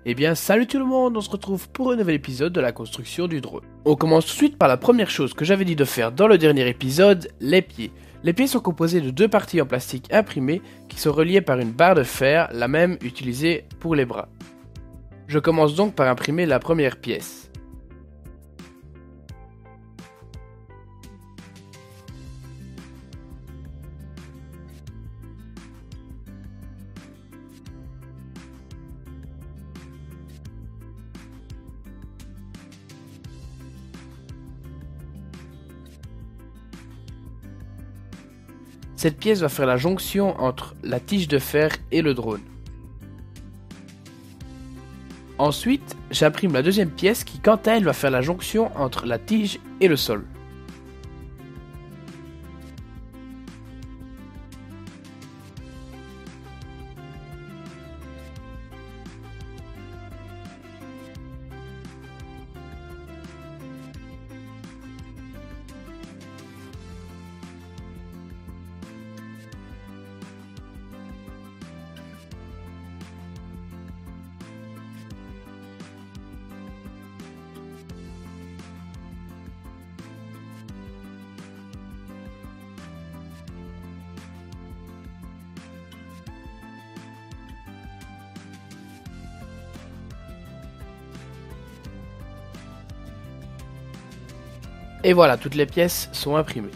Eh bien, salut tout le monde, on se retrouve pour un nouvel épisode de la construction du drone. On commence tout de suite par la première chose que j'avais dit de faire dans le dernier épisode, les pieds. Les pieds sont composés de deux parties en plastique imprimé qui sont reliées par une barre de fer, la même utilisée pour les bras. Je commence donc par imprimer la première pièce. Cette pièce va faire la jonction entre la tige de fer et le drone. Ensuite, j'imprime la deuxième pièce qui quant à elle va faire la jonction entre la tige et le sol. Et voilà, toutes les pièces sont imprimées.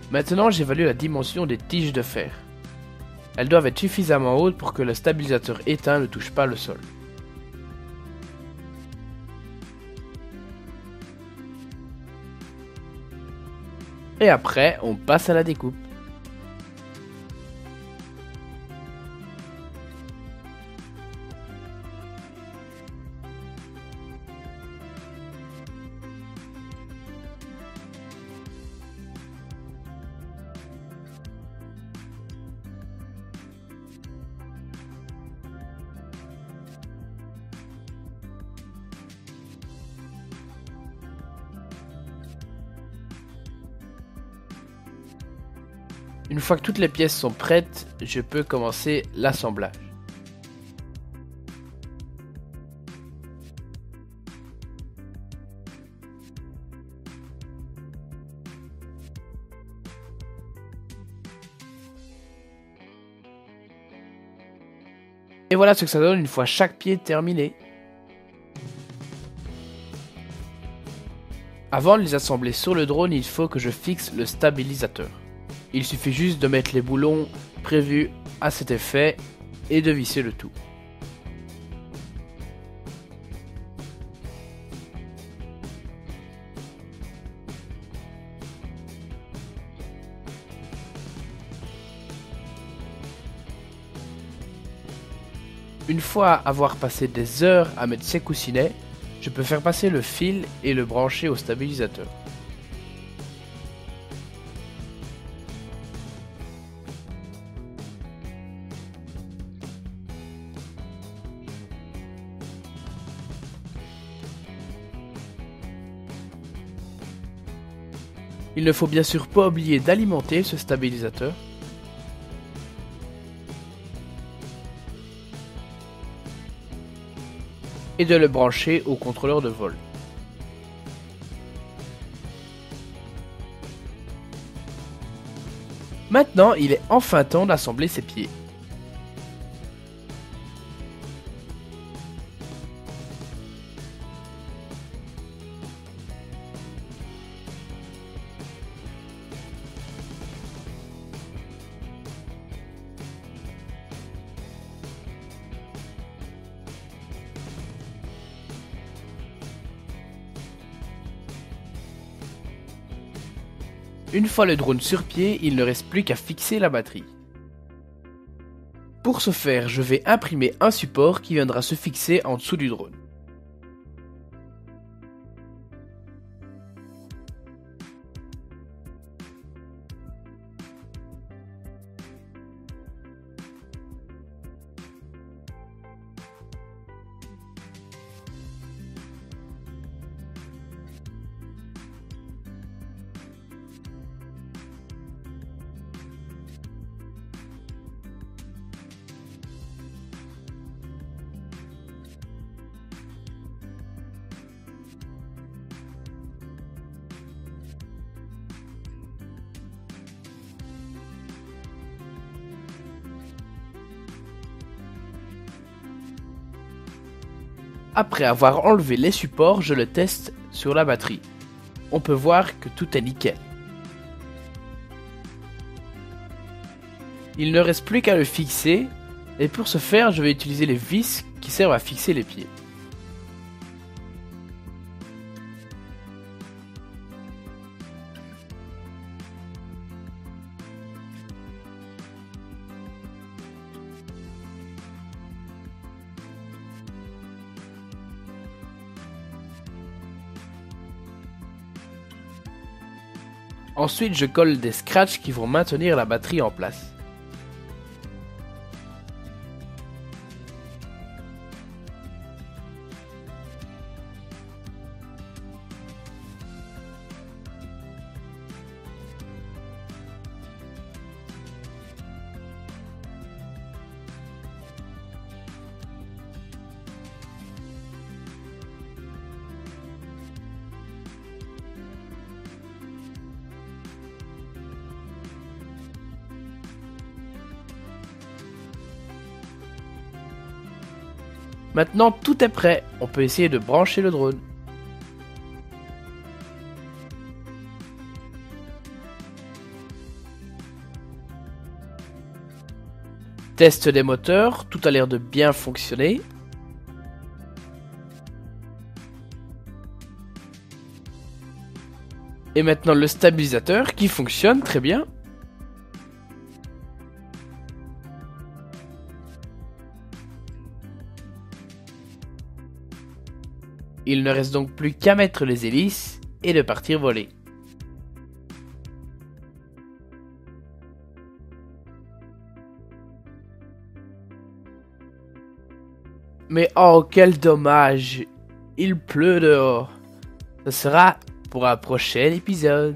Maintenant, j'évalue la dimension des tiges de fer. Elles doivent être suffisamment hautes pour que le stabilisateur éteint ne touche pas le sol. Et après, on passe à la découpe. Une fois que toutes les pièces sont prêtes, je peux commencer l'assemblage. Et voilà ce que ça donne une fois chaque pied terminé. Avant de les assembler sur le drone, il faut que je fixe le stabilisateur. Il suffit juste de mettre les boulons prévus à cet effet et de visser le tout. Une fois avoir passé des heures à mettre ces coussinets, je peux faire passer le fil et le brancher au stabilisateur. Il ne faut bien sûr pas oublier d'alimenter ce stabilisateur. Et de le brancher au contrôleur de vol. Maintenant, il est enfin temps d'assembler ses pieds. Une fois le drone sur pied, il ne reste plus qu'à fixer la batterie. Pour ce faire, je vais imprimer un support qui viendra se fixer en dessous du drone. Après avoir enlevé les supports, je le teste sur la batterie. On peut voir que tout est nickel. Il ne reste plus qu'à le fixer, et pour ce faire, je vais utiliser les vis qui servent à fixer les pieds. Ensuite, je colle des scratchs qui vont maintenir la batterie en place. Maintenant tout est prêt, on peut essayer de brancher le drone. Test des moteurs, tout a l'air de bien fonctionner. Et maintenant le stabilisateur qui fonctionne très bien. Il ne reste donc plus qu'à mettre les hélices et de partir voler. Mais oh quel dommage, il pleut dehors. Ce sera pour un prochain épisode.